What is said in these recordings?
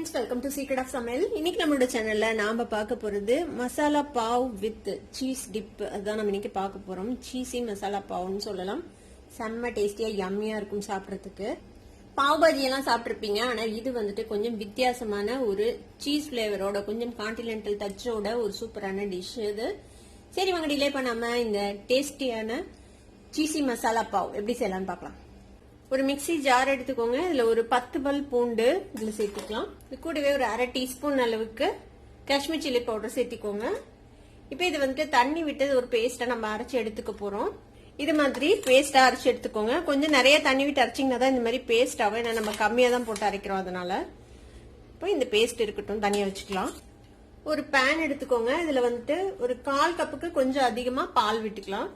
Friends, welcome to secret of Samayal. இன்னைக்கு நம்மளோட சேனல்ல நாம பார்க்க போறது masala pav with cheese dip. அதுதான் நம்ம இன்னைக்கு பார்க்க போறோம். சீஸி மசாலா பாவ்னு சொல்லலாம். செம்ம டேஸ்டியா யம்மியா இருக்கும் சாப்பிட்றதுக்கு. பாவ் பாஜி எல்லாம் சாப்பிட்ருப்பீங்க. ஆனா இது வந்துட்டு கொஞ்சம் வித்தியாசமான ஒரு சீஸ் பிளேவரோட, கொஞ்சம் கான்டினென்டல் டச்சோட ஒரு சூப்பரான டிஷ் இது. சரி, வாங்க டிலே பண்ணாம இந்த டேஸ்டியான சீஸி மசாலா பாவ் எப்படி செய்யலாம்னு பார்க்கலாம். ஒரு மிக்சி ஜார் எடுத்துக்கோங்க. இதுல ஒரு 10 பல் பூண்டு இதுல சேர்த்துக்கலாம். இது கூடவே ஒரு அரை டீஸ்பூன் அளவுக்கு காஷ்மீர் சில்லி பவுடர் சேர்த்திக்கோங்க. இப்போ இது வந்துட்டு தண்ணி விட்டு ஒரு பேஸ்டா நம்ம அரைச்சி எடுத்துக்க போறோம். இது மாதிரி பேஸ்டா அரைச்சி எடுத்துக்கோங்க. கொஞ்சம் நிறைய தண்ணி விட்டு அரைச்சிங்கன்னா தான் இந்த மாதிரி பேஸ்ட் ஆகும். ஏன்னா நம்ம கம்மியா தான் போட்டு அரைக்கிறோம். அதனால இப்போ இந்த பேஸ்ட் இருக்கட்டும், தனியா வச்சுக்கலாம். ஒரு பேன் எடுத்துக்கோங்க. இதுல வந்துட்டு ஒரு 1/4 கப்புக்கு கொஞ்சம் அதிகமா பால் விட்டுக்கலாம்.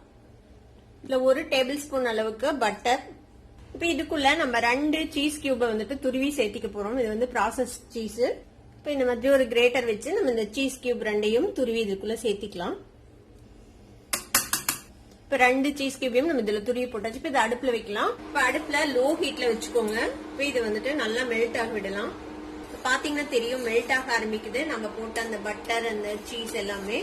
இதுல 1 டேபிள் ஸ்பூன் அளவுக்கு பட்டர். இப்போ இதுக்குள்ள நம்ம 2 சீஸ் கியூபை வந்துட்டு துருவி சேர்த்திக்க போறோம். இது வந்து ப்ராசஸ் சீஸ். இப்போ இந்த மாதிரி ஒரு கிரேட்டர் வச்சு நம்ம இந்த சீஸ் கியூப் 2ஐயும் துருவி இதுக்குள்ள சேர்த்திக்கலாம். இப்போ 2 சீஸ் கியூபையும் நம்ம இதுல துருவி போட்டாச்சு. இப்போ இதை அடுப்புல வைக்கலாம். இப்போ அடுப்புல லோ ஹீட்ல வச்சுக்கோங்க. இப்போ இது வந்துட்டு நல்லா மெல்ட் ஆக விடலாம். பாத்தீங்கன்னா தெரியும், மெல்ட் ஆக ஆரம்பிக்குது. நம்ம போட்ட அந்த பட்டர், அந்த சீஸ் எல்லாமே.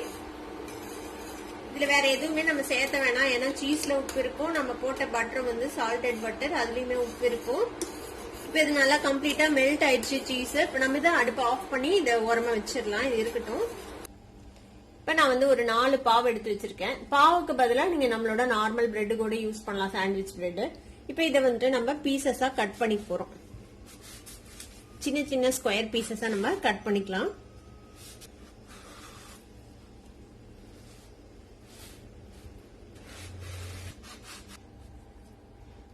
இதுல வேற எதுவுமே நம்ம சேர்த்த வேணாம். ஏன்னா சீஸ்ல உப்பு இருக்கும். நம்ம போட்ட பட்டர் வந்து சால்டட் பட்டர், அதுலயுமே உப்பு இருக்கும். இப்ப இது நல்லா கம்ப்ளீட்டா மெல்ட் ஆயிடுச்சு சீஸ். இப்ப நம்ம இதை அடுப்பு ஆஃப் பண்ணி இதை ஓரமா வச்சிடலாம். இது இருக்கட்டும். இப்ப நான் வந்து ஒரு 4 பாவு எடுத்து வச்சிருக்கேன். பாவுக்கு பதிலா நீங்க நம்மளோட நார்மல் பிரெட் கூட யூஸ் பண்ணலாம், சாண்ட்விச் பிரெட். இப்ப இதை வந்துட்டு நம்ம பீசஸா கட் பண்ணி போறோம். சின்ன சின்ன ஸ்கொயர் பீசஸா நம்ம கட் பண்ணிக்கலாம்.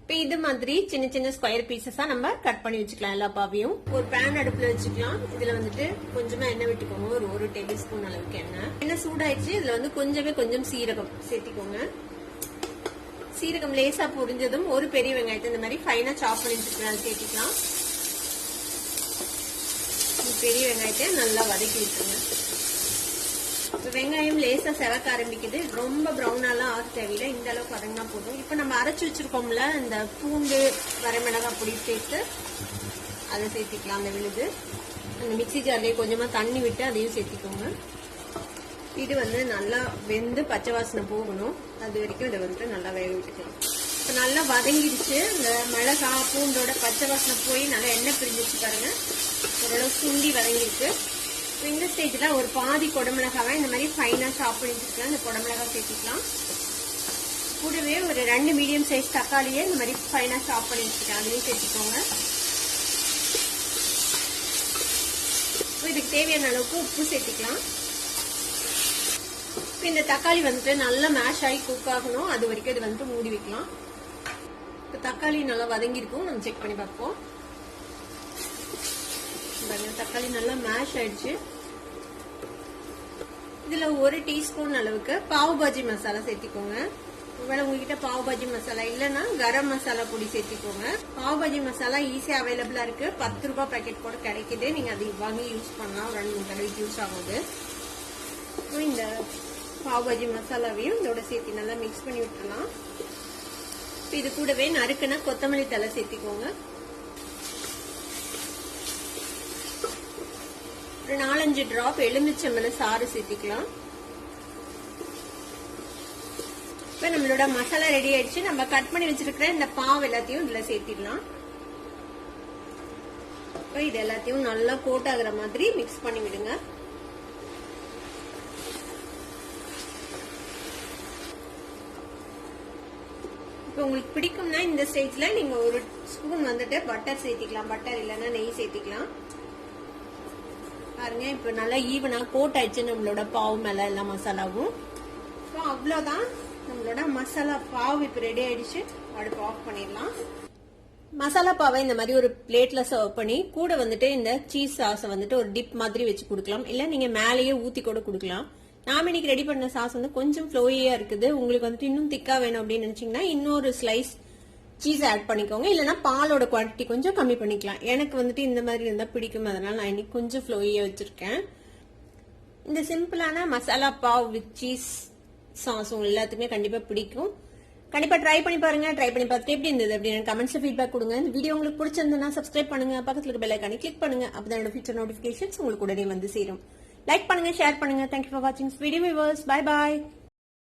இப்போ இது மாதிரி சின்ன சின்ன ஸ்கொயர் பீசஸா நம்ம கட் பண்ணி வச்சுக்கலாம். எல்லா பாவையும் ஒரு பேன் அடுப்புல வச்சுக்கலாம். இதுல வந்துட்டு கொஞ்சமா எண்ணெய் விட்டுக்கோங்க. ஒரு 1 டேபிள் ஸ்பூன் அளவுக்கு எண்ணெய் சூடாயிடுச்சு. இதுல வந்து கொஞ்சம் சீரகம் சேர்த்திக்கோங்க. சீரகம் லேசா பொரிஞ்சதும் ஒரு பெரிய வெங்காயத்தை இந்த மாதிரி ஃபைனா சாப் பண்ணி வச்சுக்கலாம், சேர்த்திக்கலாம். பெரிய வெங்காயத்தை நல்லா வதக்கி விட்டுருங்க. வெங்காயம் லேசா செவக்க ஆரம்பிக்குது. ரொம்ப ப்ரௌனாலாம் ஆக தேவையில்லை. இந்த அளவுக்கு வதங்கினா போதும். இப்ப நம்ம அரைச்சு வச்சிருக்கோம்ல இந்த பூண்டு, வரமிளகாய் பொடி சேர்த்து அதை சேர்த்திக்கலாம். அந்த விழுது அந்த மிக்சி ஜார்லயே கொஞ்சமா தண்ணி விட்டு அதையும் சேர்த்திக்கோங்க. இது வந்து நல்லா வெந்து பச்சை வாசனை போகணும். அது வரைக்கும் இதை வந்துட்டு நல்லா வேக விட்டுக்கலாம். இப்ப நல்லா வதங்கிடுச்சு. இந்த மிளகாய் பூண்டோட பச்சை வாசனை போய் நல்லா எண்ணெய் பிரிஞ்சிச்சு பாருங்க. ஓரளவு சுண்டி வதங்கிருக்கு. இந்த ஸ்டேஜ்ல ஒரு பாதி குடமிளகாவை இந்த மாதிரி ஃபைனா சாப் பண்ணி வச்சுக்கலாம். இந்த குடமிளகாய் சேர்த்திக்கலாம். கூடவே ஒரு 2 மீடியம் சைஸ் தக்காளியே இந்த மாதிரி ஃபைனா சாப் பண்ணி வச்சுக்கலாம். அதையும் சேர்த்துக்கோங்க. இதுக்கு தேவையான அளவுக்கு உப்பு சேர்த்துக்கலாம். இந்த தக்காளி வந்துட்டு நல்லா மேஷ் ஆகி குக் ஆகணும். அது வரைக்கும் இது வந்துட்டு மூடி வைக்கலாம். இப்போ தக்காளி நல்லா வதங்கிருக்கும். நம்ம செக் பண்ணி பார்ப்போம். தக்காளி நல்லா மேஷ் ஆயிடுச்சு. இதுல 1 டீஸ்பூன் அளவுக்கு பாவ் பாஜி மசாலா சேர்த்திக்கோங்க. ஒருவேளை உங்ககிட்ட பாவ் பாஜி மசாலா இல்லைன்னா கரம் மசாலா பொடி சேர்த்திக்கோங்க. பாவ் பாஜி மசாலா ஈஸியா அவைலபிளா இருக்கு. 10 ரூபாய் பேக்கெட் கூட கிடைக்குது. நீங்க அதை வாங்கி யூஸ் பண்ணலாம். 2-3 தடவைக்கு யூஸ் ஆகுது. இந்த பாவ் பாஜி மசாலாவையும் இதோட சேர்த்து நல்லா மிக்ஸ் பண்ணி விட்டுறலாம். இது கூடவே நறுக்குன கொத்தமல்லி தலை சேர்த்திக்கோங்க. ஒரு 4-5 டிராப் எலுமிச்சம்பழ சாறு சேர்த்திக்கலாம். இப்ப நம்மளோட மசாலா ரெடி ஆயிடுச்சு. நம்ம கட் பண்ணி வச்சிருக்கிற இந்த பாவ் எல்லாத்தையும் இதுல சேர்த்திடலாம். இது எல்லாத்தையும் நல்லா கோட் ஆகுற மாதிரி மிக்ஸ் பண்ணி விடுங்க. இப்ப உங்களுக்கு பிடிக்கும்னா இந்த ஸ்டேஜ்ல நீங்க ஒரு ஸ்பூன் வந்துட்டு பட்டர் சேர்த்திக்கலாம். பட்டர் இல்லைன்னா நெய் சேர்த்திக்கலாம். பாருங்க, இப்ப நல்லா ஈவனா கோட் ஆயிடுச்சு நம்மளோட பாவ் மேல எல்லா மசாலாவும். அவ்வளவுதான், நம்மளோட மசாலா பாவ் இப்ப ரெடி ஆயிடுச்சு. அடுப்பு ஆஃப் பண்ணிடலாம். மசாலா பாவை இந்த மாதிரி ஒரு பிளேட்ல சர்வ் பண்ணி கூட வந்துட்டு இந்த சீஸ் சாஸ் வந்துட்டு ஒரு டிப் மாதிரி வச்சு கொடுக்கலாம். இல்ல நீங்க மேலேயே ஊத்தி கூட கொடுக்கலாம். நாம இன்னைக்கு ரெடி பண்ண சாஸ் வந்து கொஞ்சம் ஃப்ளோயியா இருக்குது. உங்களுக்கு வந்துட்டு இன்னும் திக்கா வேணும் அப்படின்னு நினைச்சீங்கன்னா இன்னொரு ஸ்லைஸ் சீஸ் ஆட் பண்ணிக்கோங்க. இல்லைன்னா பாலோட குவான்டிட்டி கொஞ்சம் கம்மி பண்ணிக்கலாம். எனக்கு வந்துட்டு இந்த மாதிரி இருந்தா பிடிக்கும். அதனால நான் இன்னைக்கு கொஞ்சம் ஃப்ளோயியா வச்சிருக்கேன். இந்த சிம்பிளான masala pav with cheese sauce உங்க எல்லாத்துக்குமே கண்டிப்பா பிடிக்கும். கண்டிப்பா ட்ரை பண்ணி பாருங்க. ட்ரை பண்ணி பார்த்துட்டு எப்படி இருந்தது அப்படின்னு கமெண்ட்ஸ்ல ஃபீட்பேக் கொடுங்க. இந்த வீடியோ உங்களுக்கு பிடிச்சிருந்தா சப்ஸ்கிரைப் பண்ணுங்க, பக்கத்துல இருக்க பெல் ஐகானை கிளிக் பண்ணுங்க. அப்பதான் என்னோட ஃபியூச்சர் நோட்டிபிகேஷன்ஸ் உங்களுக்கு உடனே வந்து சேரும். லைக் பண்ணுங்க, ஷேர் பண்ணுங்க. தேங்க்யூ ஃபார் வாட்சிங் வீடியோ வியூவர்ஸ். Bye bye.